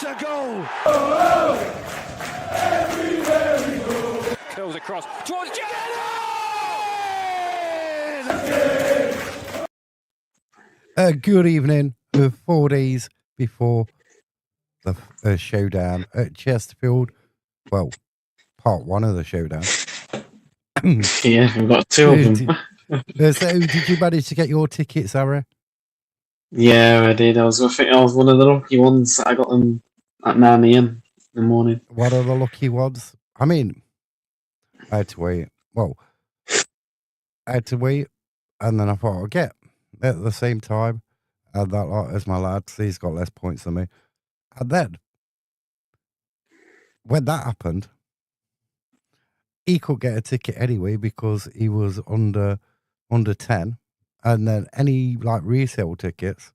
It's a goal. Curls across towards Good evening. 4 days before the showdown at Chesterfield. Well, part one of the showdown. Yeah, we've got two of them. So, did you manage to get your tickets, Ara? Yeah, I did. I think I was one of the lucky ones that I got them at 9 a.m. in the morning. One of the lucky ones. I mean, I had to wait. Well, I had to wait, and then I thought I'll get at the same time. And that lot as my lad, so he's got less points than me. And then, when that happened, he could get a ticket anyway because he was under 10. And then any like resale tickets,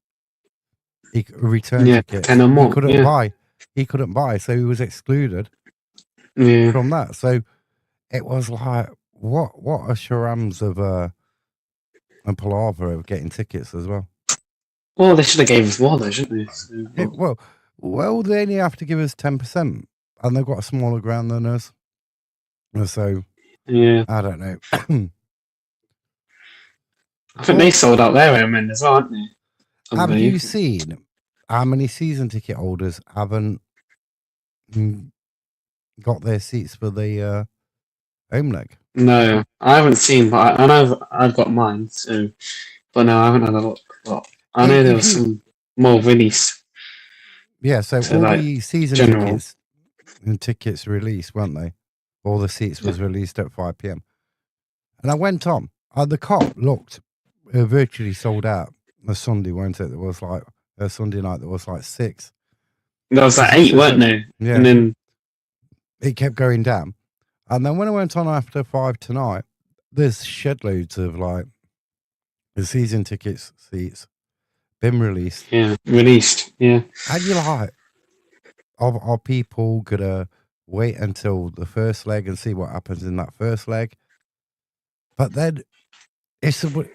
return tickets, 10 or more, he couldn't buy. He couldn't buy, so he was excluded from that. So it was like, what a charams of a palaver of getting tickets as well. Well, they should have gave us more though, shouldn't they? So, Well, they only have to give us 10%, and they've got a smaller ground than us. So, yeah, I don't know. I think they sold out their home end as well, haven't they? Have you seen how many season ticket holders haven't got their seats for the home leg? No, I haven't seen, but I know I've got mine. So, but no, I haven't had a look. But I know there was some more released. Yeah, so all like, the season tickets released, weren't they? All the seats was released at 5 p.m. And I went on. The cop looked virtually sold out. A Sunday, weren't it? There was like a Sunday night. There was like 6. There was like 8, weren't there? Yeah. And then it kept going down. And then when I went on after 5 tonight, there's shed loads of like the season tickets seats been released. Yeah, released. Yeah. And you're like, are people gonna wait until the first leg and see what happens in that first leg? But then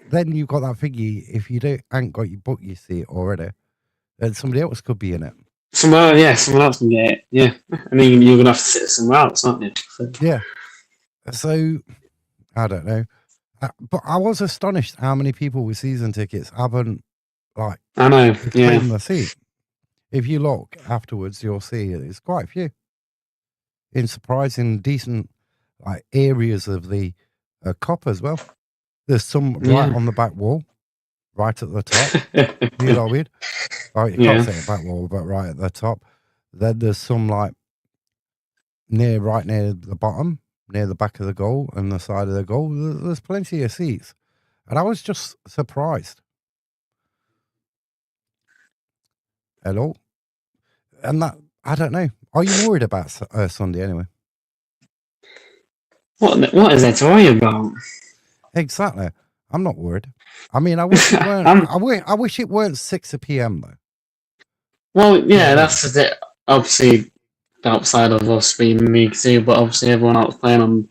then you've got that thingy, if you ain't got your book you seat already, then somebody else could be in it. Someone else can get it. Yeah. And then you're gonna have to sit somewhere else, aren't you? So. Yeah. So I don't know. But I was astonished how many people with season tickets haven't I know, claimed the seat. If you look afterwards, you'll see it's quite a few in surprising decent like areas of the cop as well. There's some right on the back wall, right at the top. You know what I mean? Like, you can't say a back wall, but right at the top. Then there's some like right near the bottom, near the back of the goal and the side of the goal. There's plenty of seats, and I was just surprised. Hello, and that I don't know. Are you worried about Sunday anyway? What is there to worry about? Exactly. I'm not worried. I mean, I wish it weren't. I wish it weren't 6 p.m. though. Well, yeah, that's the obviously outside of us being in League 2, but obviously everyone else playing on.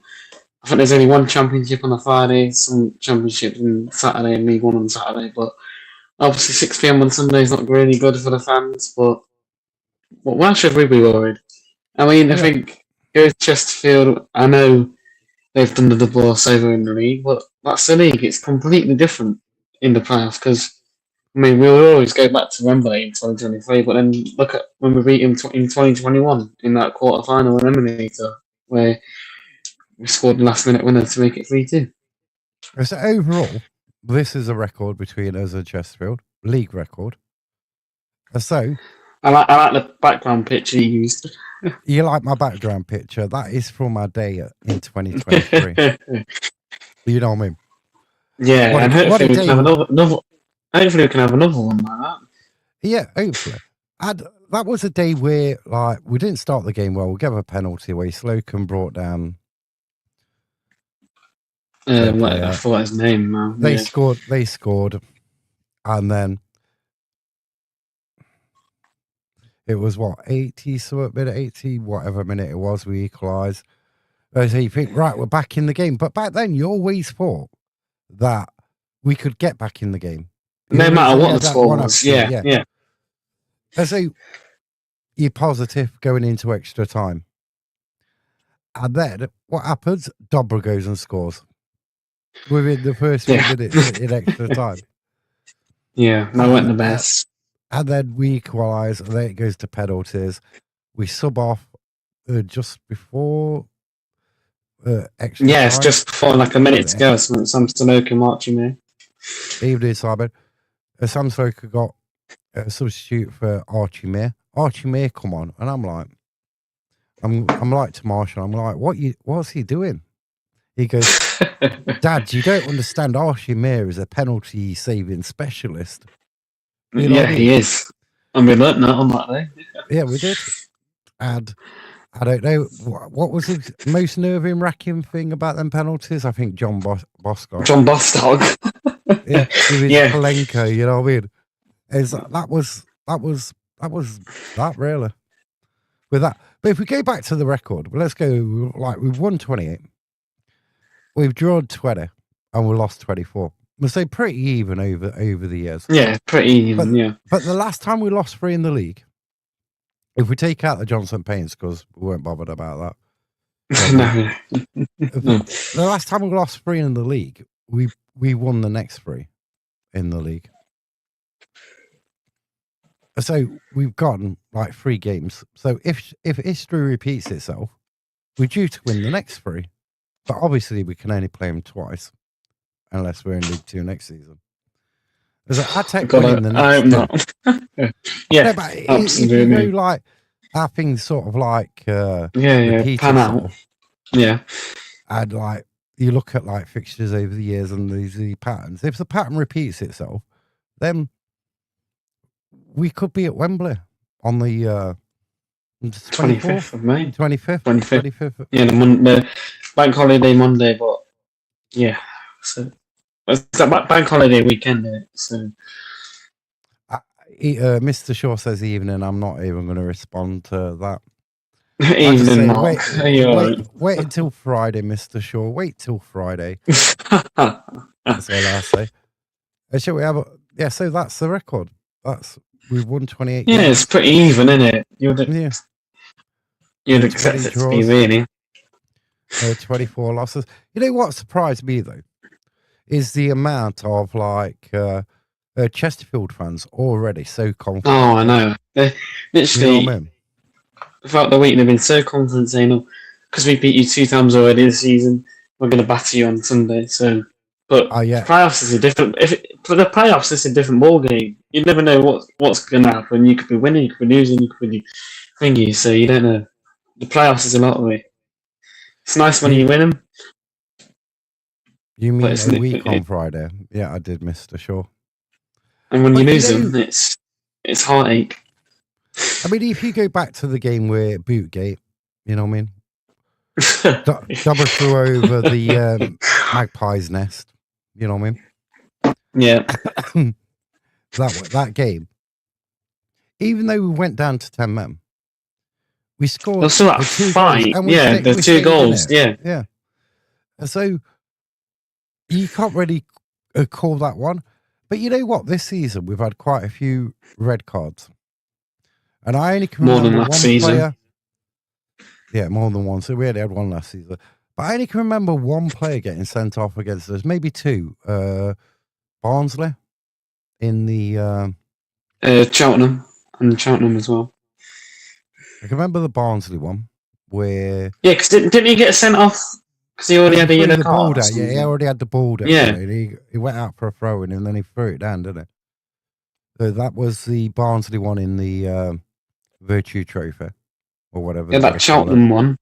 I think there's only one championship on a Friday, some championships on Saturday, and League 1 on Saturday. But obviously 6 p.m. on Sunday is not really good for the fans. But why should we be worried? I mean, I think go to Chesterfield. I know they've done the double over in the league, but that's the league. It's completely different in the playoffs because, I mean, we'll always go back to Wembley in 2023, but then look at when we beat them in 2021 in that quarter-final eliminator where we scored the last-minute winner to make it 3-2. So overall, this is a record between us and Chesterfield, league record. So I like the background picture you used. You like my background picture? That is from my day in 2023. You know what I mean? Yeah, and hopefully we can have another. Hopefully we can have another one like that. Yeah, hopefully. And that was a day where, like, we didn't start the game well. We gave a penalty away. Slocum brought down. I forgot his name now. They scored, and then it was 80 minute, 80 whatever minute it was. We equalised. So you think, right, we're back in the game. But back then, you always thought that we could get back in the game. No matter what the score was. Yeah. And so you're positive going into extra time. And then what happens? Dobra goes and scores within the first few minutes in extra time. Yeah, that weren't the best. And then we equalise, and then it goes to penalties. We sub off just before extra time. Yes, just before like a minute to go. Sam Stanoka marching there. Evening, Simon. Sam Stanoka got a substitute for Archie Mere. Archie Mere, come on. And I'm like to Marshall, I'm like, what's he doing? He goes, Dad, you don't understand. Archie Mere is a penalty saving specialist. You know he is. And we learnt that on that day. Yeah, we did. And I don't know, what was the most nerve-wracking thing about them penalties? I think John Bostock. John Bostock. Yeah, with his Palenka, you know what I mean? That was that really. With that. But if we go back to the record, let's go, like, we've won 28. We've drawn 20 and we lost 24. We'll say pretty even over the years. Yeah, pretty even, But the last time we lost 3 in the league, if we take out the Johnson Paints, because we weren't bothered about that. No. The last time we lost 3 in the league, we won the next 3 in the league. So we've gotten like 3 games. So if history repeats itself, we're due to win the next 3. But obviously we can only play them twice, unless we're in League 2 next season. I take winning the next 2. Yeah, no, but absolutely. If you know, like, our things sort of like pan out. Yeah. And like you look at like fixtures over the years and these patterns. If the pattern repeats itself, then we could be at Wembley on the 25th of May. 25th. Yeah, the bank holiday Monday, but yeah. So it's that bank holiday weekend, isn't it? So Mr. Shaw says evening. I'm not even going to respond to that. Evening, wait until Friday, Mr. Shaw. Wait till Friday. That's all I say. Shall we have so that's the record. We've won 28 games. It's pretty even, isn't it? You'd accept it to be, really. 24 losses. You know what surprised me, though, is the amount of, like, Chesterfield fans already so confident. Oh, I know. They're literally, you know what I mean? Throughout the week, they've been so confident saying, because we beat you 2 times already this season, we're going to batter you on Sunday. So, but playoffs is a different. For the playoffs, it's a different ball game. You never know what's going to happen. You could be winning, you could be losing, you could be thingy. So you don't know. The playoffs is a lot of it. It's nice when you win them. You mean a week on Friday? Yeah, I did, Mr. Shaw. And when you lose them, it's heartache. I mean, if you go back to the game where Bootgate, you know what I mean? Double threw over the Magpie's nest, you know what I mean? Yeah. that game, even though we went down to 10 men, we scored. Also that fight, the 2 goals, yeah. So you can't really call that one. But you know what? This season we've had quite a few red cards, and I only can remember one player. Yeah, more than one. So we only had one last season, but I only can remember one player getting sent off against us. Maybe 2. Barnsley in the Cheltenham as well. I can remember the Barnsley one where because didn't he get sent off? Because he already had a yellow card. Yeah, he already had the ball down. Yeah. He went out for a throw in and then he threw it down, didn't he? So that was the Barnsley one in the Virtue Trophy or whatever. Yeah, that Cheltenham one.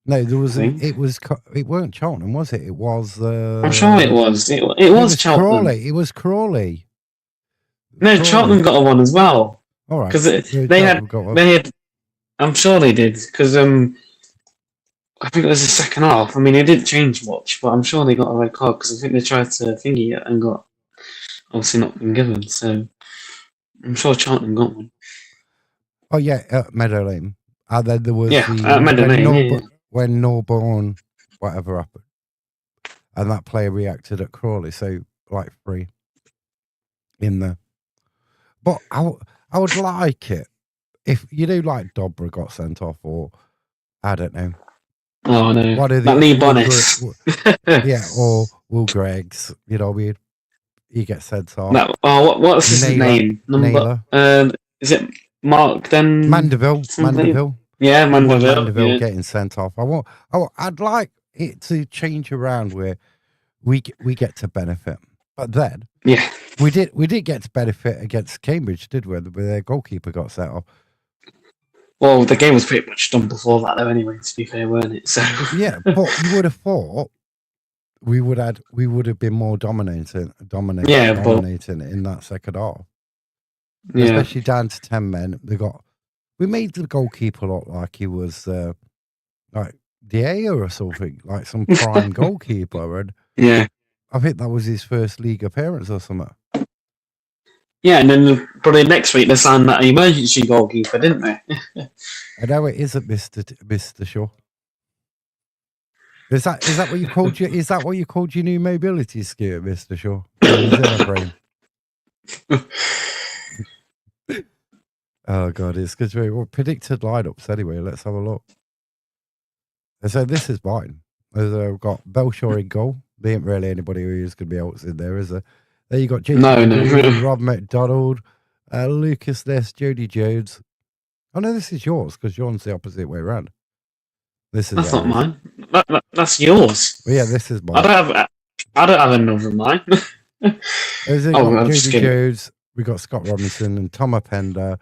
No, there was. It weren't Cheltenham, was it? It was. I'm sure it was. It was Cheltenham. Crawley. It was Crawley. No, Cheltenham got a one as well. All right. Because they had. I'm sure they did because I think it was the second half. I mean, it didn't change much, but I'm sure they got a red card because I think they tried to thingy it and got obviously not been given. So I'm sure Cheltenham got one. Oh yeah, at Meadow Lane. And then there was Meadow Lane, when Norborn whatever happened, and that player reacted at Crawley. So like 3 in there. But I would like it if you know, like Dobra got sent off, or I don't know, Oh no, one of that the Lee Bonnis. yeah, or Will Greggs, you know, he gets sent off. That what's his name? Naylor. Is it Mark then something? Mandeville. Yeah, You want Mandeville. Yeah. getting sent off. I'd like it to change around where we get to benefit. But then Yeah. we did get to benefit against Cambridge, did we? Where their goalkeeper got set off. Well, the game was pretty much done before that, though. Anyway, to be fair, weren't it? So yeah, but you would have thought we would have been more dominating in that second half. Yeah. Especially down to 10 men. We made the goalkeeper look like he was like De or something, like some prime goalkeeper. And yeah, I think that was his first league appearance or something. Yeah, and then probably next week they signed that emergency goalkeeper, didn't they? I know it isn't Mr. Shaw. Is that what you called your new mobility skier, Mr. Shaw? Oh god, it's because we predicted lineups anyway. Let's have a look. So this is mine. We've got Belshaw in goal. There ain't really anybody who's going to be else in there, is there? There you got Jason Rob McDonald, Lucas Ness, Jody Jones. Oh no, this is yours because yours the opposite way around. That's not mine. That's yours. Well, yeah, this is mine. I don't have another mine. Jody Jones. We got Scott Robinson and Tom Apenda,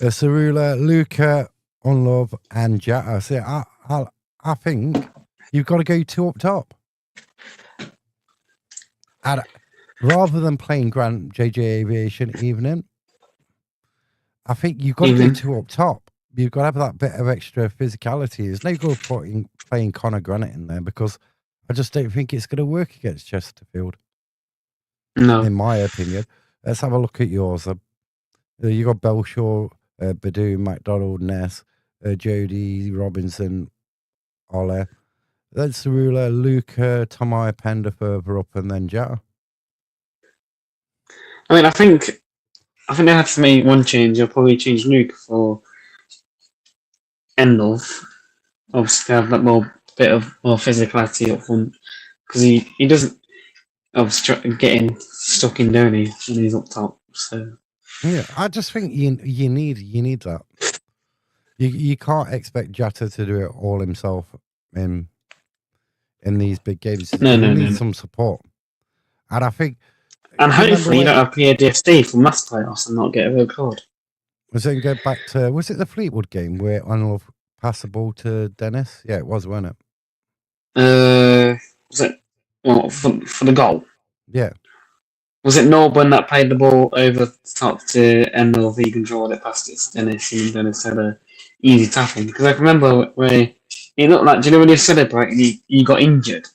Cerula, Luca, Onlove, and Jatta. So I think you've got to go 2 up top. And rather than playing Grant JJ Aviation evening, I think you've got to go 2 up top. You've got to have that bit of extra physicality. There's no good playing Connor Granite in there because I just don't think it's going to work against Chesterfield. No. In my opinion. Let's have a look at yours. You got Belshaw, Badu, McDonald, Ness, Jody, Robinson, Ole. Then Cerula, Luca, Tomai, Pender further up, and then Jatta. I mean, I think they had to make one change. They'll probably change Luke for Endolf. Obviously, to have that more physicality up front because he doesn't getting stuck in Donny when he's up top. So yeah, I just think you need that. You can't expect Jatta to do it all himself in these big games. No, you need some support, and I think. And hopefully you don't have PADSD from last playoffs and not get a red card. Was it go back to? Was it the Fleetwood game where Arnold passed the ball to Dennis? Yeah, it was, wasn't it? Was it for the goal? Yeah. Was it Norburn that played the ball over the top to Endel? He controlled it past it to Dennis, and Dennis had a easy tapping? Because I can remember where he looked like. Do you know when he celebrated? He got injured.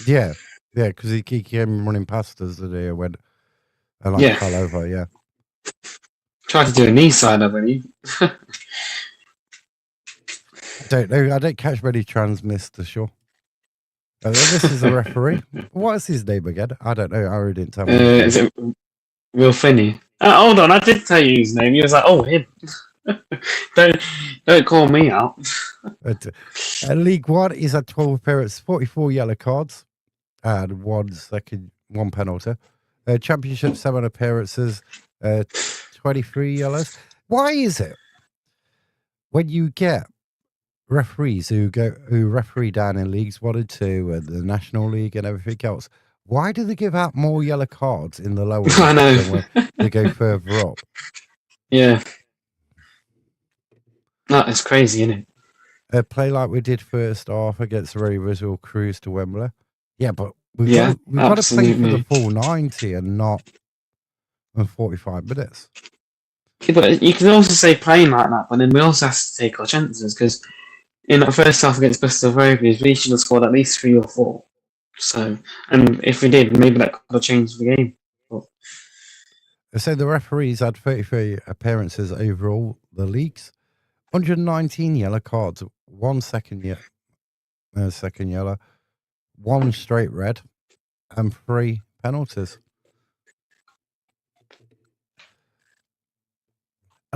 Yeah, because he came running past us today and went and fell over. Yeah. Tried to do a knee side, I believe. I don't know. I don't catch many trans, Mr. Shaw. This is a referee. What is his name again? I don't know. I already didn't tell me. Is it Will Finney? Hold on, I did tell you his name. He was like, "Oh, him." don't call me out. League One is at 12 appearances, 44 yellow cards, and one penalty. Championship 7 appearances, 23 yellows. Why is it when you get referees who referee down in leagues 1 and 2 and the National League and everything else, why do they give out more yellow cards in the lower leagues than when they go further up? Yeah. That is crazy, isn't it? Play like we did first half against the Rovers, we'll cruise to Wembley. Yeah, but we've got to play for the full 90 and not 45 minutes. Yeah, but you can also say playing like that, but then we also have to take our chances because in that first half against Bristol Rovers, we should have scored at least 3 or 4. So, and if we did, maybe that could have changed the game. But... So the referees had 33 appearances overall, the leagues, 119 yellow cards, 1 second yellow, 1 straight red, and 3 penalties.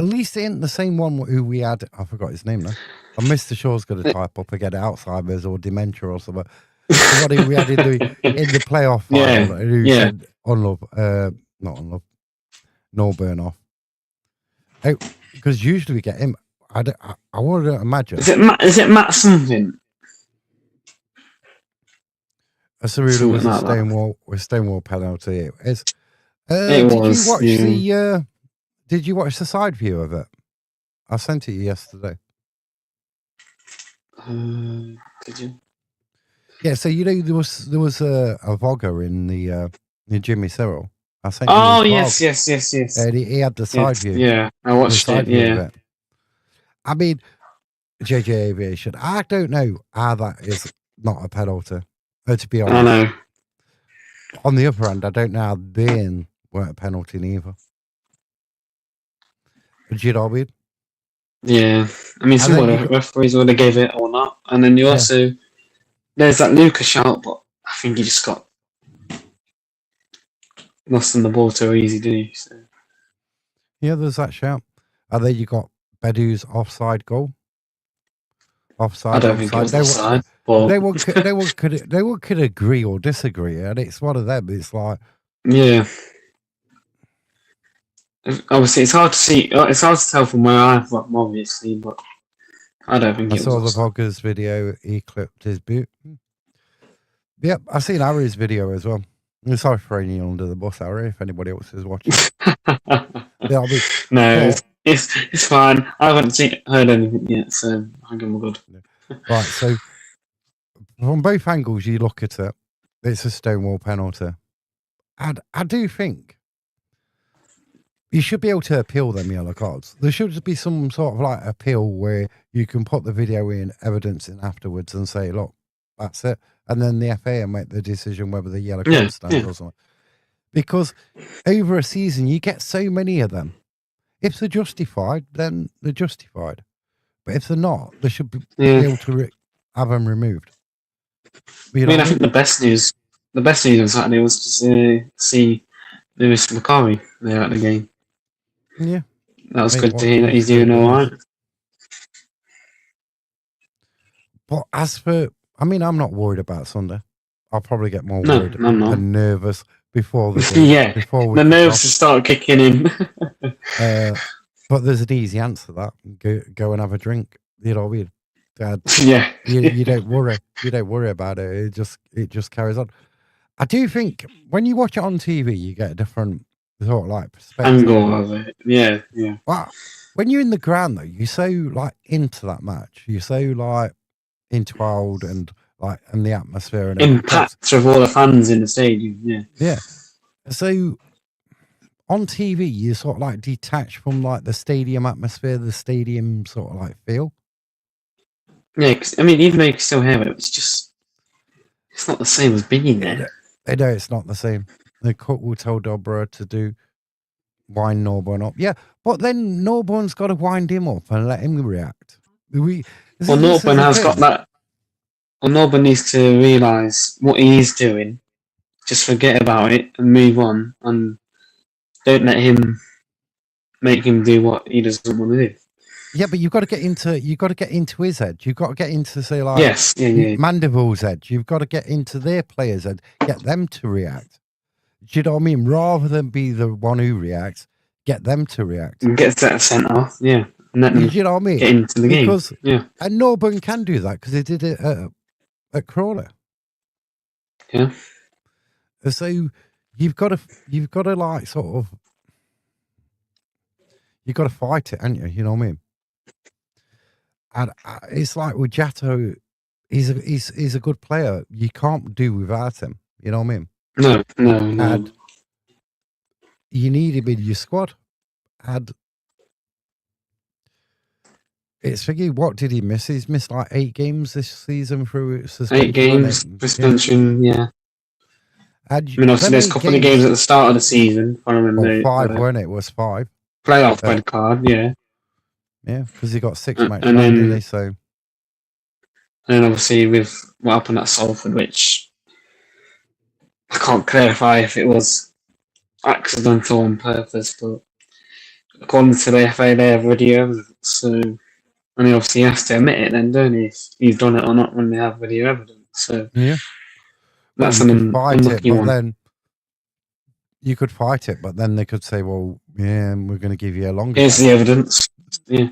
At least it ain't the same one who we had. I forgot his name now. And Mr. Shaw's going to type up again Alzheimer's or dementia or something. The one who we had in the playoff final who said unlove, not unlove, no burn off. Because usually we get him. I want to imagine. Is it Matt something? A Cerudo was a Stonewall penalty. It was. Did you watch the side view of it? I sent it you yesterday. Did you? Yeah, so there was a vlogger in the Jimmy Cyril. I sent you yes. And he had the side view. Yeah, I watched it. Yeah. I mean, JJ Aviation. I don't know how that is not a penalty. To be honest, I know. On the other hand, I don't know how then weren't a penalty neither. Do you know what I mean? Yeah, I mean, some of the referees would have gave it or not, and then you also there's that Lucas shout, but I think he just got lost in the ball too easy, didn't he? So. Yeah, there's that shout. And then you got Bedou's offside goal. Offside. I don't think it was offside. But they could agree or disagree, and it's one of them. It's like obviously it's hard to see. It's hard to tell from where I'm from, obviously, but I don't think I saw the vlogger's video. He clipped his boot. Yep, I've seen Harry's video as well. I'm sorry for throwing you under the bus, Harry. If anybody else is watching, it's fine. I haven't heard anything yet, so I think I'm good. Right, so from both angles you look at it, it's a Stonewall penalty. And I do think you should be able to appeal them yellow cards. There should be some sort of like appeal where you can put the video in, evidence in afterwards and say, look, that's it. And then the FA will make the decision whether the yellow card stands or something. Because over a season, you get so many of them. If they're justified, then they're justified. But if they're not, they should be able to have them removed. I think the best news on Saturday was to see Lewis McCarthy there at the game. Yeah. That was good to hear that he's doing all right. But as for, I'm not worried about Sunday. I'll probably get more worried and nervous before the game. Before the nerves will start kicking in. But there's an easy answer to that. Go and have a drink. You know what I mean? You don't worry. You don't worry about it. It just carries on. I do think when you watch it on TV, you get a different sort of like perspective. Angle of it. Yeah. Well, when you're in the ground though, you're so like into that match. You're so like entwined and the atmosphere and impact of all the fans in the stadium. Yeah. So on TV, you sort of like detach from like the stadium atmosphere, the stadium sort of like feel. Yeah, cause, even though you can still hear it, it's not the same as being there. I know it's not the same. The cook will tell Dobra to wind Norburn up. Yeah, but then Norburn's got to wind him up and let him react. Norburn has got that. Well, Norburn needs to realise what he's doing. Just forget about it and move on, and don't let him make him do what he doesn't want to do. Yeah, but you've got to get into his head. You've got to get into say like Mandeville's head. You've got to get into their players' head, get them to react. Do you know what I mean? Rather than be the one who reacts, get them to react. And get that sent off, yeah. And let them you know what I mean? Get into the game. And Norburn can do that because he did it at Crawley. Yeah. So you've got to like sort of you've got to fight it, haven't you? You know what I mean? And it's like with Jatto, he's a good player. You can't do without him. You know what I mean? No. And you need him in your squad. And it's thinking, what did he miss? He's missed like 8 games this season through suspension. 8 games, suspension, yeah. And obviously there's a couple of games at the start of the season. I remember 5, weren't it? It was 5. Playoff red card, yeah. Yeah, because he got 6 matches, didn't he? So. And then obviously with what happened at Salford, which I can't clarify if it was accidental on purpose, but according to the FA, they have video evidence. So, and he obviously has to admit it then, don't he? If he's done it or not when they have video evidence. So, Yeah. But that's you could an fight it, unlucky but one. then you could fight it, but then they could say, well, yeah, we're going to give you a longer Here's ban. the evidence. Yeah.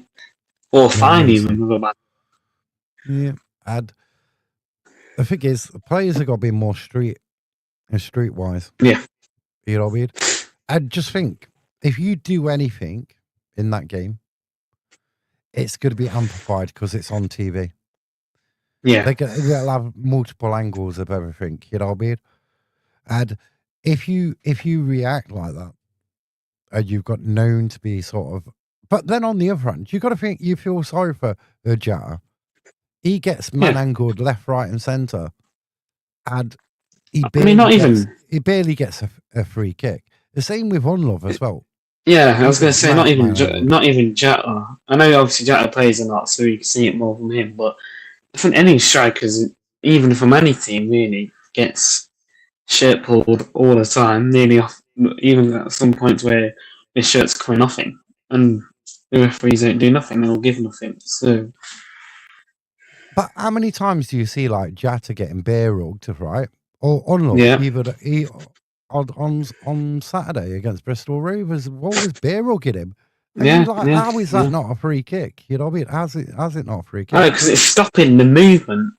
Or You know what I fine mean? So, even with a ban. yeah. And the thing is, the players have got to be more streetwise. Yeah. You know what I mean? And just think, if you do anything in that game, it's going to be amplified because it's on TV. Yeah. They'll have multiple angles of everything. You know what I mean? And if you react like that, and you've got known to be sort of, but then on the other hand, you got to think you feel sorry for Ujata. He gets man angled left, right, and centre, and he barely gets a free kick. The same with Unlove as well. Yeah, I was going to say not even Jata. I know obviously Jata plays a lot, so you can see it more from him. But I think any strikers, even from any team, really gets shirt pulled all the time, nearly off. Even at some points where his shirt's coming off him, and the referees don't do nothing; they'll give nothing. So, but how many times do you see like Jata getting bear rugged, right? Or Unlove, on Saturday against Bristol Rovers, what was bear rugging him? And you're like, how is that not a free kick? You know what I mean? How's it not a free kick? Because it's stopping the movement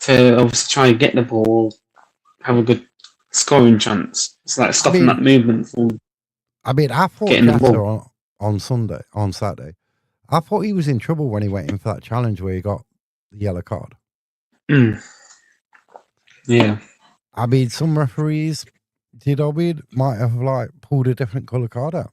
to obviously try and get the ball, have a good scoring chance. It's like stopping that movement from. I thought Jata on Saturday, I thought he was in trouble when he went in for that challenge where he got the yellow card. Yeah. Some referees, might have like pulled a different colour card out.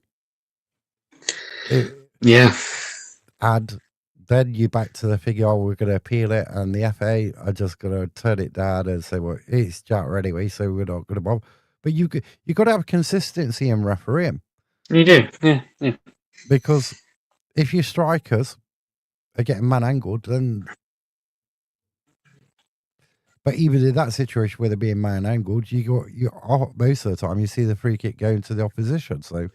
And then you back to the figure, we're going to appeal it, and the FA are just going to turn it down and say, well, it's Jata anyway, so we're not going to bother. But you got to have consistency in refereeing. You do, yeah. Because if your strikers are getting man angled, then. But even in that situation where they're being man angled, most of the time you see the free kick going to the opposition. So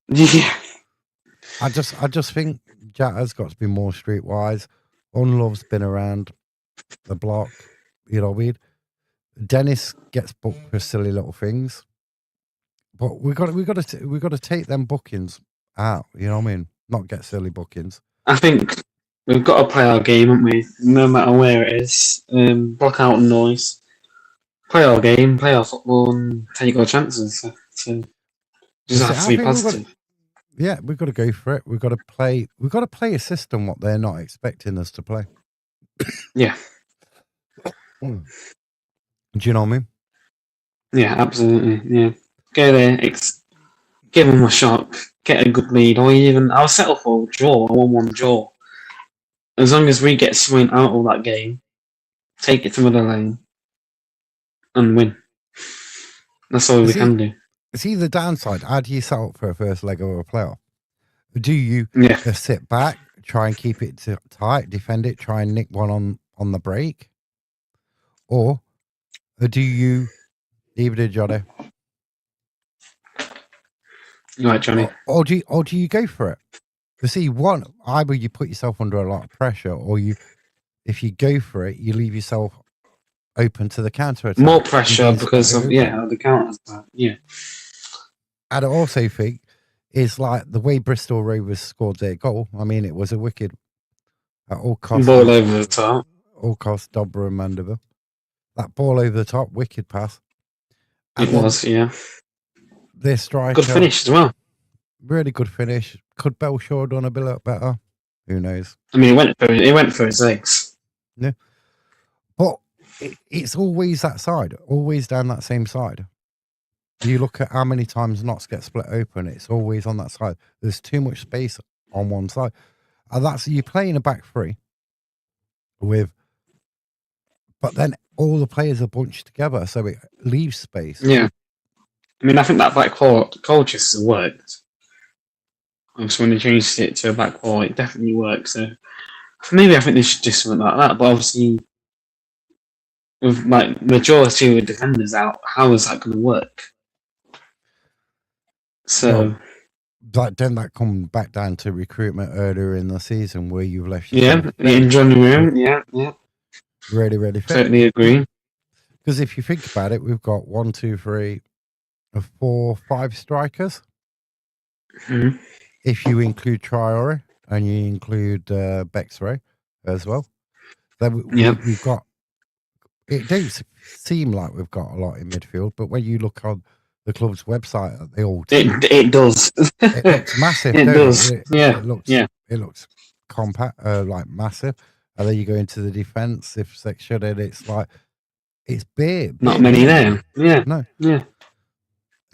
yeah, I just think Jata's got to be more streetwise. Unlove's been around the block, you know what I mean? Dennis gets booked for silly little things, but we got to take them bookings out. You know what I mean? Not get silly bookings. I think we've got to play our game, haven't we? No matter where it is, block out noise, play our game, play our football, and take our chances. So just have to be positive. We've got to go for it. We've got to play. We've got to play a system what they're not expecting us to play. Yeah. Do you know what I mean? Yeah, absolutely. Yeah, go there, give them a shot, get a good lead, or even I'll settle for a draw, a 1-1 draw. As long as we get something out of that game, take it to the lane, and win. That's all we can do. See the downside. How do you set up for a first leg of a playoff? Do you just sit back, try and keep it tight, defend it, try and nick one on the break, or do you leave it, Johnny? Right, Johnny. Or do you go for it? You see, either you put yourself under a lot of pressure, or if you go for it, you leave yourself open to the counter attack. More pressure because of the counter attack. Yeah. And I also think it's like the way Bristol Rovers scored their goal. I mean, it was a wicked at all costs. Ball over the top. All costs, Dobra and Mandeville. That ball over the top, wicked pass. And it was, yeah. Their striker. Good finish as well. Really good finish. Could Belshaw done a bit better? Who knows? I mean, he went for his legs. Yeah. But it's always that side, always down that same side. You look at how many times knots get split open, it's always on that side. There's too much space on one side. And that's you playing a back three but then all the players are bunched together, so it leaves space. Yeah. I mean, I think that back four culture has worked. Obviously, when they changed it to a back four, it definitely works. So maybe I think they should do something like that. But obviously, with like majority of the defenders out, how is that going to work? So Then that come back down to recruitment earlier in the season where you've left Yeah, yourself in January. Yeah. really, really fit. Totally agree. Because if you think about it, we've got 1, 2, 3, 4, 5 strikers. Mm-hmm. If you include Traore and you include Bexray as well, then we've got. It don't seem like we've got a lot in midfield, but when you look on the club's website at the old team, it does. it looks massive. It don't does. It, Yeah. it looks compact, like massive. And then you go into the defensive section, and it's like it's big. Not many there. Yeah. No. Yeah.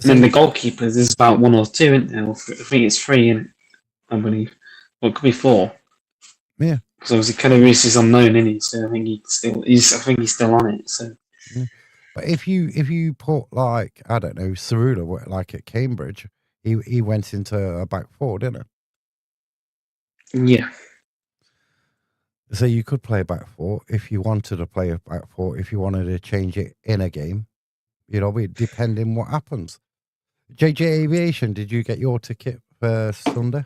So, And then the goalkeepers is about 1 or 2, isn't there? I think it's 3, isn't it? I believe. Well, it could be 4. Yeah. Because obviously Canaris is unknown, isn't he? So I think he's still on it. So. Yeah. But if you put like I don't know Cerula like at Cambridge, he went into a back four, didn't he? Yeah. So you could play a back four if you wanted to play a back four. If you wanted to change it in a game, depending what happens. JJ Aviation, did you get your ticket for Sunday?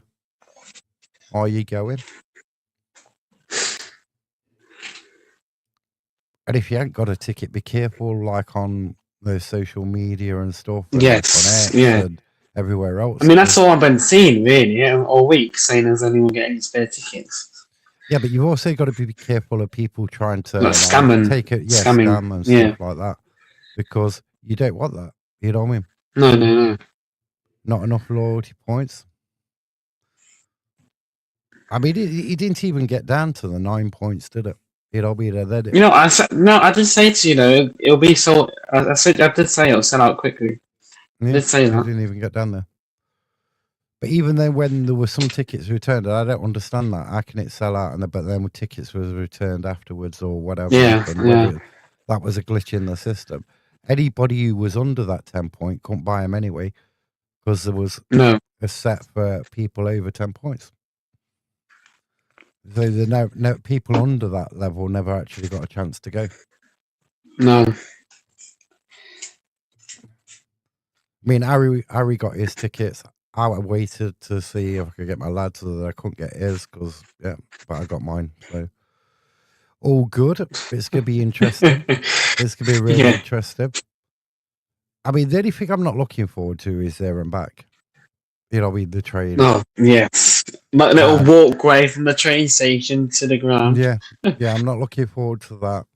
Are you going? And if you ain't got a ticket, be careful, like on the social media and stuff. And yes, and everywhere else. I mean, that's all I've been seeing really all week, saying has anyone getting spare tickets. Yeah, but you've also got to be careful of people trying to scam take it, scamming. Scam and stuff like that, because you don't want that. You know what I mean? No. Not enough loyalty points. I mean, he didn't even get down to the 9 points, did it? It'll be there. I did say to you, it'll be sold. I did say it'll sell out quickly. Yeah, I did say that. I didn't even get down there. But even then, when there were some tickets returned, I don't understand that. How can it sell out but then tickets was returned afterwards or whatever? Yeah. That was a glitch in the system. Anybody who was under that 10 point couldn't buy them anyway, because there was a set for people over 10 points. So the people under that level never actually got a chance to go. No. I mean, Harry got his tickets. I waited to see if I could get my lad, so that I couldn't get his but I got mine. So all good. It's gonna be interesting. It's gonna be really interesting. I mean, the only thing I'm not looking forward to is there and back. The train. Oh yes, my little walkway from the train station to the ground. Yeah, I'm not looking forward to that.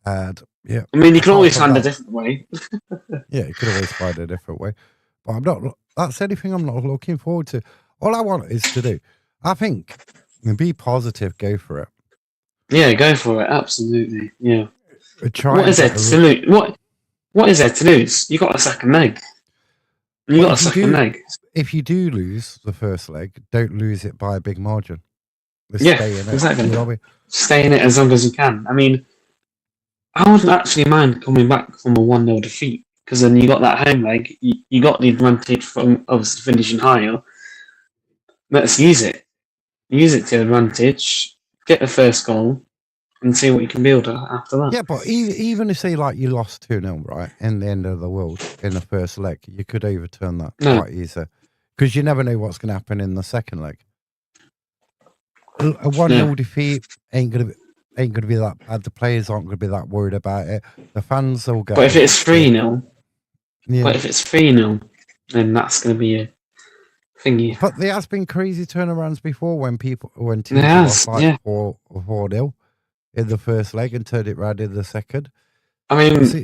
And yeah, I mean, you can always find a different way. Yeah, you could always find a different way. But I'm not. That's anything I'm not looking forward to. All I want is to do. I think be positive. Go for it. Yeah, go for it. Absolutely. Yeah. What is there to lose? What is there to lose? You got a second leg. You got a second leg. If you do lose the first leg, don't lose it by a big margin. Stay in it. Exactly. Stay in it as long as you can. I mean, I wouldn't actually mind coming back from a 1-0 defeat, because then you got that home leg. You got the advantage from obviously finishing higher. Let's use it. Use it to advantage. Get the first goal. And see what you can build after that. Yeah, but even if, say, you lost 2-0, right, in the end of the world in the first leg, you could overturn that quite easily. Because you never know what's going to happen in the second leg. A 1-0 defeat ain't gonna be that bad. The players aren't going to be that worried about it. The fans will get. But if it's 3-0, then that's going to be a thingy. But there has been crazy turnarounds before when teams lost 4-0. In the first leg and turned it round in the second. I mean, was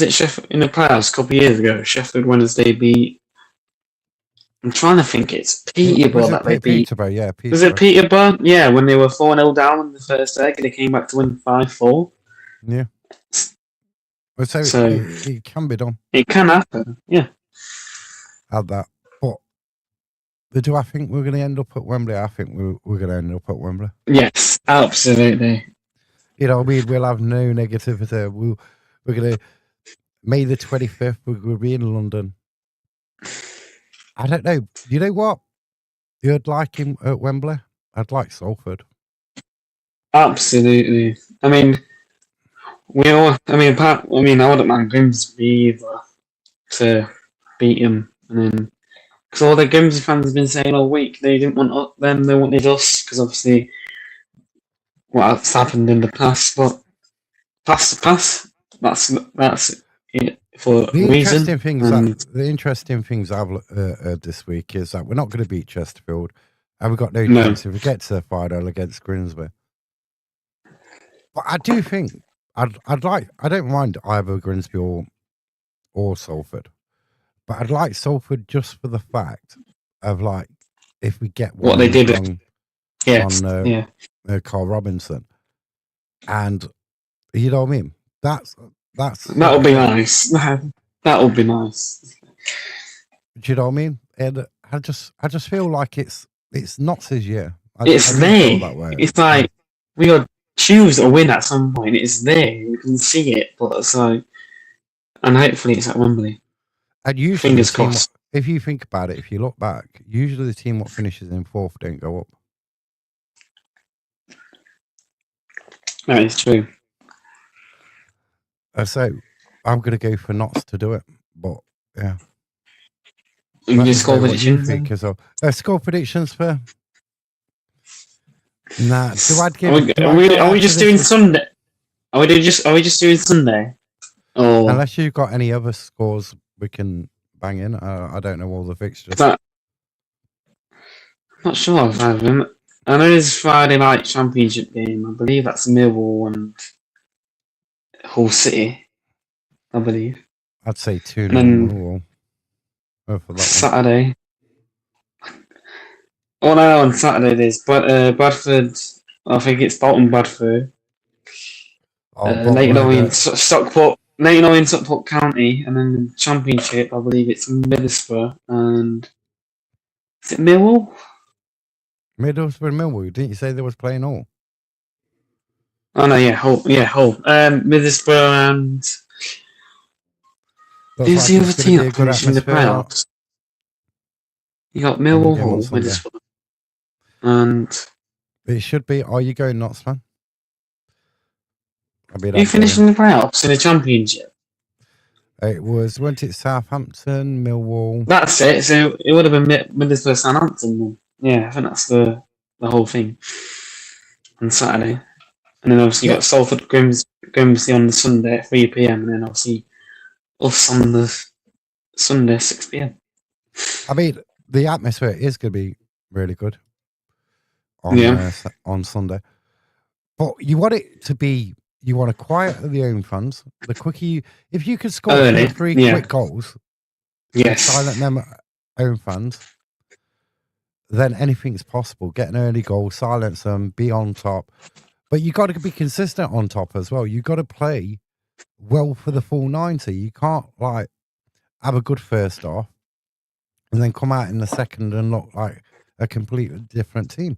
it Sheffield in the playoffs a couple of years ago? Sheffield Wednesday beat. I'm trying to think. It's Peterborough that they beat. Peterborough, yeah. Was it Peterborough? Yeah, when they were 4-0 down in the first leg, they came back to win 5-4. Yeah. So it can be done. It can happen. Yeah. Add that. But do I think we're going to end up at Wembley? I think we're going to end up at Wembley. Yes, absolutely. We'll have no negativity. We're going to May the 25th. We'll be in London. I don't know. You know what? You'd like him at Wembley? I'd like Salford. Absolutely. I mean, I wouldn't mind Grimsby either to beat him. And then, because all the Grimsby fans have been saying all week they didn't want them, they wanted us, because obviously what's happened in the past. But past the past, that's it for a reason. The interesting things I've heard this week is that we're not going to beat Chesterfield, and we've got no No. chance if we get to the final against Grimsby. But I do think I don't mind either Grimsby or Salford, but I'd like Salford just for the fact of like if we get what they did on Carl Robinson, and you know what I mean. That'll be nice. That'll be nice. Do you know what I mean? And I just feel like it's not his year. It's there. It's like we got to choose a win at some point. It's there. You can see it, but it's like, and hopefully it's at Wembley. And usually, fingers crossed. If you think about it, if you look back, usually the team what finishes in fourth don't go up. That is true. So I'm going to go for Notts to do it, but yeah. You can score predictions. Score predictions for. Nah, are we just doing Sunday? Are we just doing Sunday? Or unless you've got any other scores we can bang in. I don't know all the fixtures. I'm not sure if I have them. I know there's Friday night championship game. I believe that's Millwall and Hull City. I believe. I'd say 2-0 Millwall. For that Saturday. Oh no, on Saturday there's Bradford. I think it's Bolton Bradford. Leighton Stockport County, and then the Championship. I believe it's Middlesbrough and is it Millwall? Middlesbrough, Millwall. Didn't you say they was playing all? Oh no, Hull. Middlesbrough and who's the other team that finished in the playoffs? You got Millwall, Hull, Middlesbrough, and it should be. Are you going Notts, man? Who finished in the playoffs in the Championship? It wasn't it Southampton, Millwall? That's it. So it would have been Middlesbrough, Southampton. Then. Yeah, I think that's the whole thing on Saturday, and then obviously you got Salford Grimsby on the Sunday at 3 PM, and then obviously us on the Sunday 6 PM. I mean, the atmosphere is going to be really good on Sunday, but you want it to be. You want to quiet the home fans. The quicker if you could score 3 quick goals, silent them home fans, then anything's possible. Get an early goal, silence them, be on top. But you got to be consistent on top as well. You got to play well for the full 90. You can't like have a good first half and then come out in the second and look like a completely different team.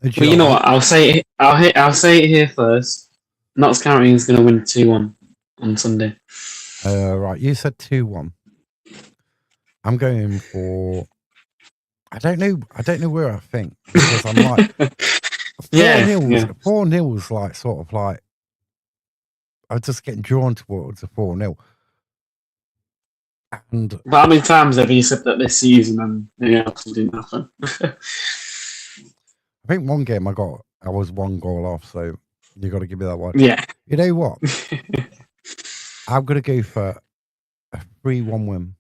But you know what? I'll say it here first. Notts County is going to win 2-1 on Sunday. Right, you said 2-1. I'm going for. I don't know where I think because I'm like 4-0's like sort of like I'm just getting drawn towards a 4-0. And but how many times have you said that this season and it didn't happen? I think one game I was 1 goal off, so you got to give me that one. Yeah. You know what? I'm gonna go for a 3-1 win.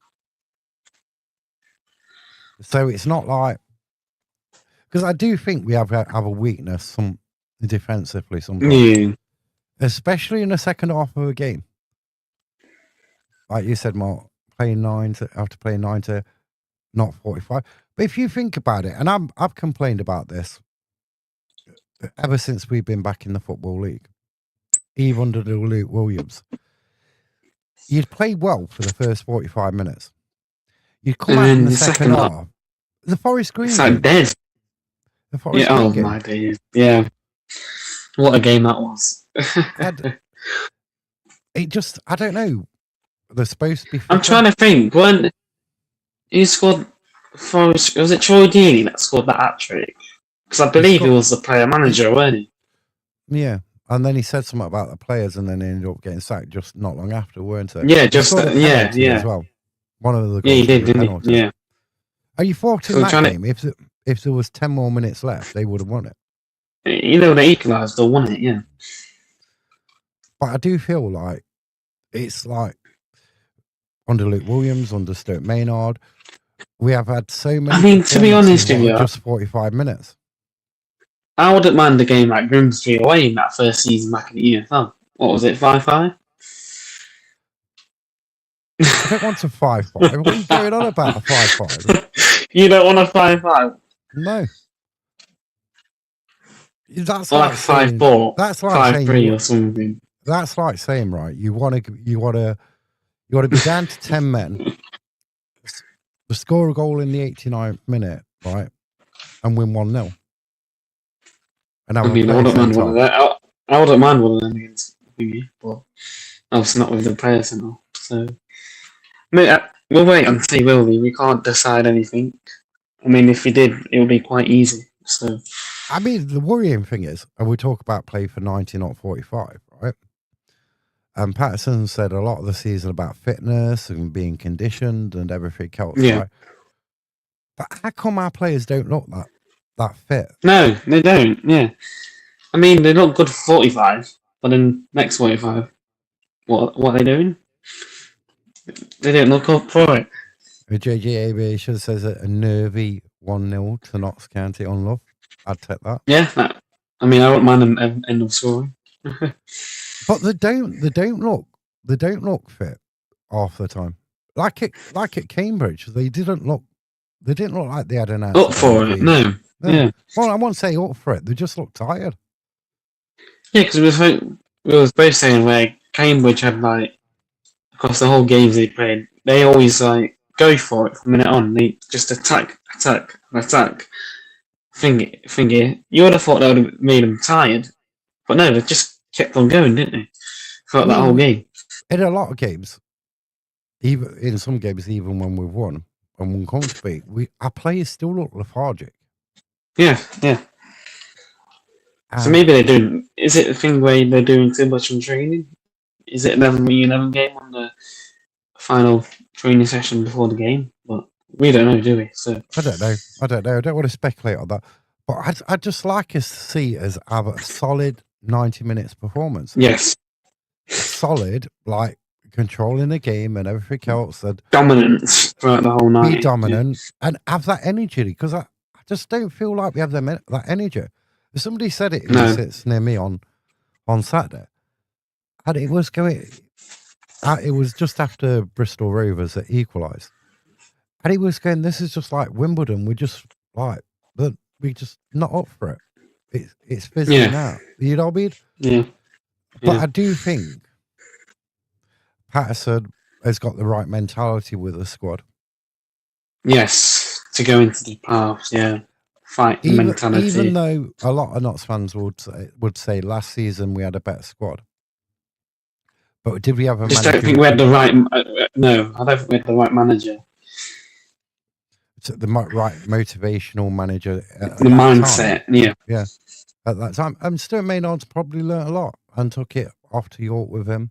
So it's not like because I do think we have a weakness defensively sometimes, especially in the second half of a game. Like you said, Mark, playing 9 to not 45. But if you think about it, and I've complained about this ever since we've been back in the Football League, even under the Luke Williams, you'd play well for the first 45 minutes. You'd come out in the second half. The Forest Green. It's like dead. The Forest Green game. My days. Yeah. What a game that was. It just, I don't know. They're supposed to be. I'm trying to think. When he scored Forest, was it Troy Deeney that scored that hat-trick? Because I believe he was the player manager, wasn't he? Yeah. And then he said something about the players, and then he ended up getting sacked just not long after, weren't they? Yeah, just as well. One of the Yeah, he goals did, was a didn't penalty. he? Yeah. Are you thought in So that trying game, if there was 10 more minutes left, they would have won it. they equalised or won it, yeah. But I do feel like it's like under Luke Williams, under Stuart Maynard, we have had so many. I mean, to be honest with what you, are just 45 minutes. I wouldn't mind the game at Grimsby away in that first season back in the EFL. What was it, 5-5? I don't want a 5-5. What are you going on about a 5-5? You don't want a 5-5? No. That's Or like like saying 5-4, that's like 5-3 or something. That's like saying, right, you want to be down to 10 men, score a goal in the 89th minute, right, and win 1-0. And I mean, I wouldn't mind one of that. I wouldn't mind one of them against Thingy, but obviously not with the players and all. So, I mean, we'll wait and see, will we? We can't decide anything. I mean, if we did, it would be quite easy. So, I mean, the worrying thing is, and we talk about play for 90, not 45, right? And Patterson said a lot of the season about fitness and being conditioned and everything else, right? But how come our players don't look that fit? No, they don't. Yeah, I mean, they look good for 45, but then next 45, what are they doing? They don't look up for it. JJ Aviation says a nervy 1-0 to Notts County on Love. I'd take that. Yeah, I mean, I wouldn't mind them end of scoring. But they don't look fit half the time. Like at Cambridge, they didn't look like they had an up for it. No. Yeah. Well, I won't say up for it. They just looked tired. Yeah, because we were both saying where Cambridge had like across the whole games they played, they always like go for it from a minute on. They just attack. Thingy. You would have thought that would have made them tired, but no, they just kept on going, didn't they? Throughout that whole game. In a lot of games, even in some games, even when we've won and won comfortably, our players still look lethargic. Yeah. So maybe they're doing. Is it a thing where they're doing too much on training? Is it 11v11 game on the final training session before the game? But we don't know, do we? So I don't know. I don't want to speculate on that. But I'd just like us to see us have a solid 90 minutes performance. Yes. Solid, like controlling the game and everything else. And dominance throughout the whole night. Be dominant and have that energy, because I just don't feel like we have that energy. Somebody said it in the sits near me on Saturday. And it was it was just after Bristol Rovers that equalised. And he was going, this is just like Wimbledon. We're just like, but we're just not up for it. It's fizzling out. You know what I mean? Yeah. But I do think Patterson has got the right mentality with the squad. Yes, to go into the playoffs, fight mentality. Even though a lot of Notts fans would say last season we had a better squad. But did we have a manager? I don't think we had the right... no, I don't think we had the right manager. The right motivational manager. The mindset, Yeah. At that time. And Stuart Maynard's probably learnt a lot and took it off to York with him.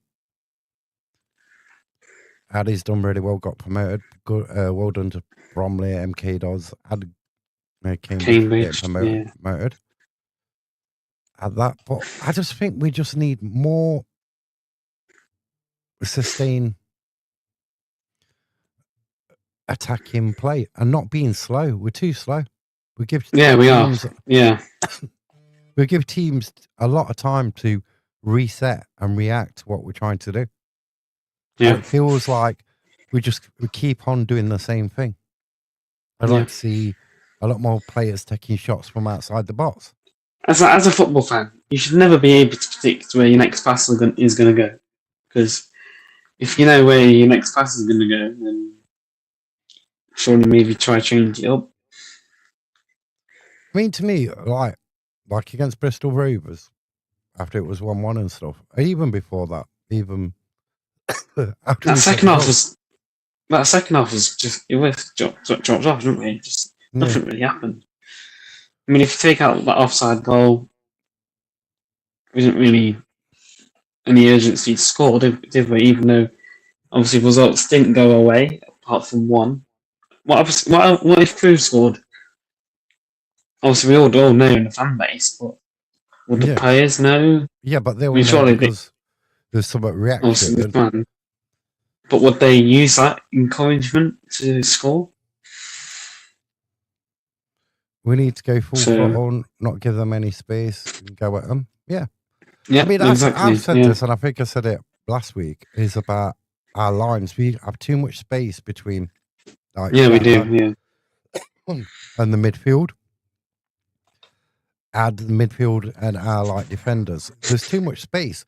Addy's done really well, got promoted. Good, well done to Bromley, MK Dawes. Cambridge promoted. At that, but I just think we just need more sustained attacking play and not being slow. We're too slow. We give we are. Yeah. We give teams a lot of time to reset and react to what we're trying to do. Yeah. And it feels like we keep on doing the same thing. I'd like to see a lot more players taking shots from outside the box. As a football fan, you should never be able to predict where your next pass is going to go. Because if you know where your next pass is going to go, then surely maybe try to change it up. I mean, to me, like against Bristol Rovers, after it was 1-1 and stuff, even before that, even that second half was just, it was dropped off, didn't it? Just nothing really happened. I mean, if you take out that offside goal, there isn't really any urgency to score, did we? Even though obviously results didn't go away, apart from one. What if Crew scored? Obviously, we all know in the fan base, but would the players know? Yeah, but they will know because there's some reaction. Obviously, the fan. But would they use that encouragement to score? We need to go full throttle, not give them any space, and go at them. Yeah. Yeah, I mean, exactly. I've said this, and I think I said it last week, is about our lines. We have too much space between. Like, we do, and the midfield. Add the midfield and our defenders. There's too much space.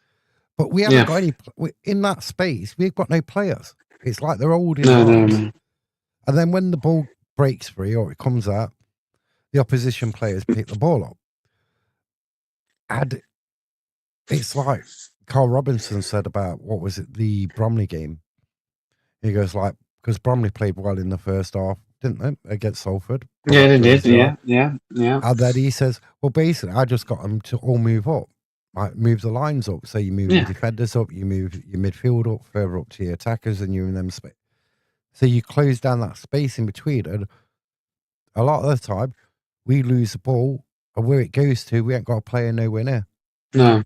But we haven't got any in that space. We've got no players. It's like they're holding lines. No. And then when the ball breaks free or it comes out, the opposition players pick the ball up. And it's like Carl Robinson said about, what was it, the Bromley game. He goes because Bromley played well in the first half, didn't they, against Salford? Yeah, they did. Yeah. And then he says, well, basically, I just got them to all move up. Move the lines up. So you move your defenders up, you move your midfield up, further up to your attackers, and you're in them space. So you close down that space in between. And a lot of the time, we lose the ball, and where it goes to, we ain't got a player nowhere near. No.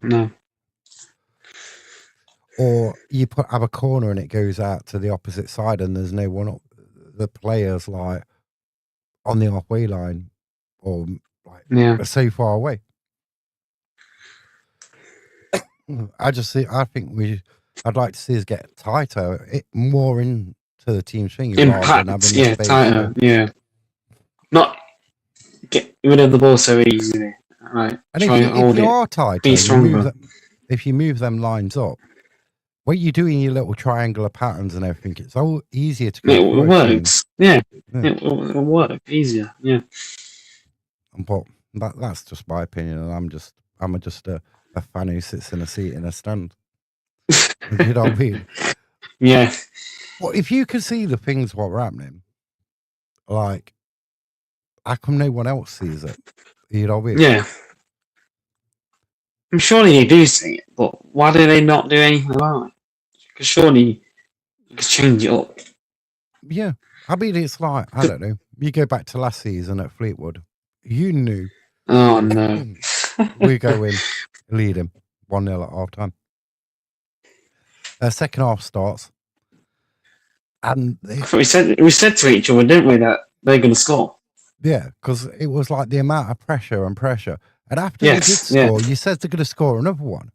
Or you have a corner and it goes out to the opposite side, and there's no one up. The players on the halfway line, or so far away. I think I'd like to see us get tighter, more into the team's thing. Impact, tighter, Not get rid of the ball so easily. Right. And if you are tighter, be stronger. If you move them lines up, when you're doing your little triangular patterns and everything, it's all easier to go. It works. It'll work easier. Yeah. But that's just my opinion, and I'm just a fan who sits in a seat in a stand. You know what I mean? Yeah. Well, if you could see the things what were happening, how come no one else sees it? You know what I mean? Yeah. I'm sure they do see it, but why do they not do anything about it? Because surely you could change it up. Yeah. I mean, it's I don't know. You go back to last season at Fleetwood. You knew. Oh, no. We go in, lead him 1-0 at half time. Second half starts. And we said to each other, didn't we, that they're going to score? Yeah, because it was the amount of pressure. And after they did score, you said they're going to score another one.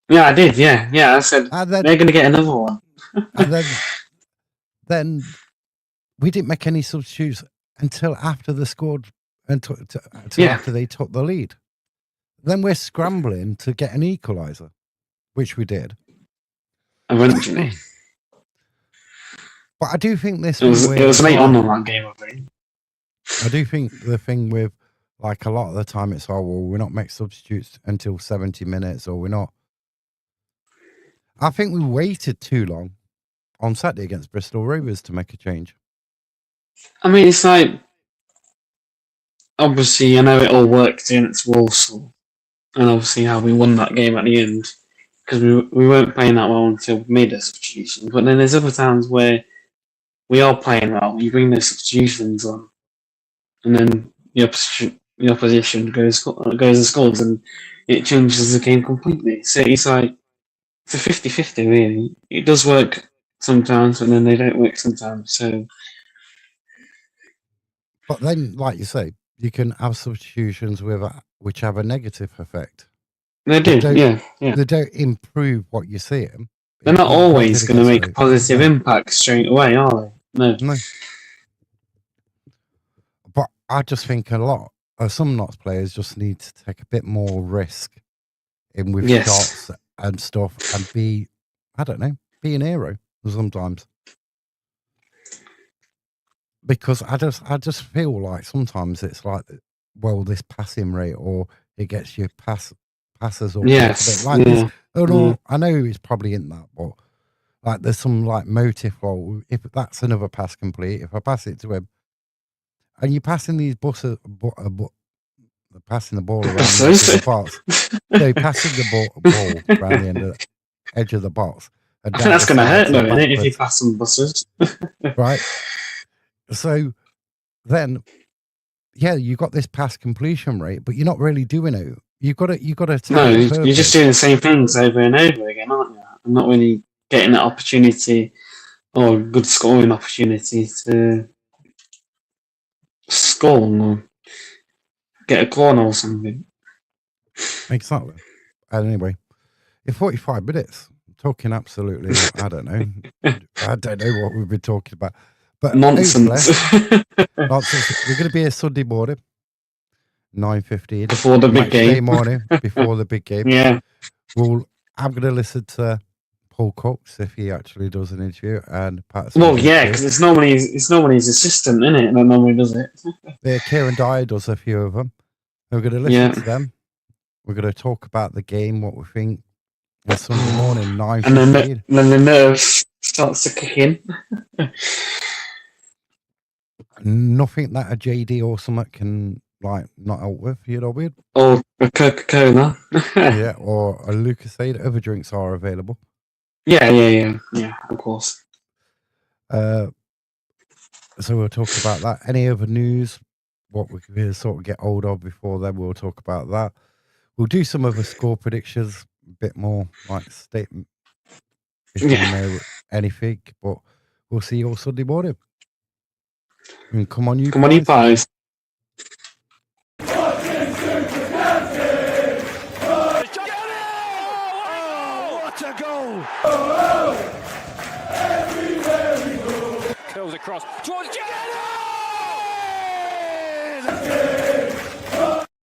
Yeah, I did. Yeah. I said they're going to get another one. And then we didn't make any substitutes until after they scored and after they took the lead. Then we're scrambling to get an equaliser, which we did. Eventually. But I do think this it was late on in that game, I think. I do think the thing with a lot of the time it's we're not make substitutes until 70 minutes, or we're not. I think we waited too long on Saturday against Bristol Rovers to make a change. I mean, it's obviously I know it all worked against Walsall, and obviously how we won that game at the end, because we weren't playing that well until we made a substitution. But then there's other times where we are playing well, you bring the substitutions on, and then the opposition goes and scores, and it changes the game completely. So it's it's a 50-50 really. It does work sometimes, but then they don't work sometimes. So, but then, like you say, you can have substitutions which have a negative effect. They do, yeah. They don't improve what you see them. They're not always going to make a positive impact straight away, are they? No. But I just think some Notts players just need to take a bit more risk with shots and stuff, and be an hero sometimes. Because I just feel like sometimes it's this passing rate, or it gets your passes up. Yes. This. I know it's probably in that, but there's some motive. Or if that's another pass complete, if I pass it to him, and you're passing these buses, passing the ball around the box. No, passing the ball around the edge of the box, and I think that's down going to the hurt sides though, or isn't it, if you backwards, pass some buses? right? So then, yeah, you got this pass completion rate, but you're not really doing it. You got to No, attack the you're just purpose. doing the same things over and over again, aren't you? I'm not really getting that opportunity or good scoring opportunity to score or get a corner or something. Exactly. And anyway, in 45 minutes, talking absolutely, I don't know what we've been talking about, but Nonsense. hopefully, nonsense. We're going to be here Sunday morning, 9:15, Before the big match day game. morning before the big game. Yeah. I'm going to listen to Paul Cox if he actually does an interview, and Pat's Well, yeah, because it's normally his assistant, isn't it? That normally does it. Yeah, Kieran Dyer does a few of them. We're going to listen to them. We're going to talk about the game, what we think. On Sunday morning, 9:15. And then the nerves starts to kick in. Nothing that a JD or something can like not help with, you know, weird. Or a Coca-Cola. Yeah, or a Lucasade. Other drinks are available. Yeah, of course. So we'll talk about that. Any other news? What we can sort of get hold of before then, we'll talk about that. We'll do some other score predictions, a bit more like statement. If you know anything, but we'll see you all Sunday morning. And come on, you pies. What a goal! Everywhere we go. Curls across towards Get in!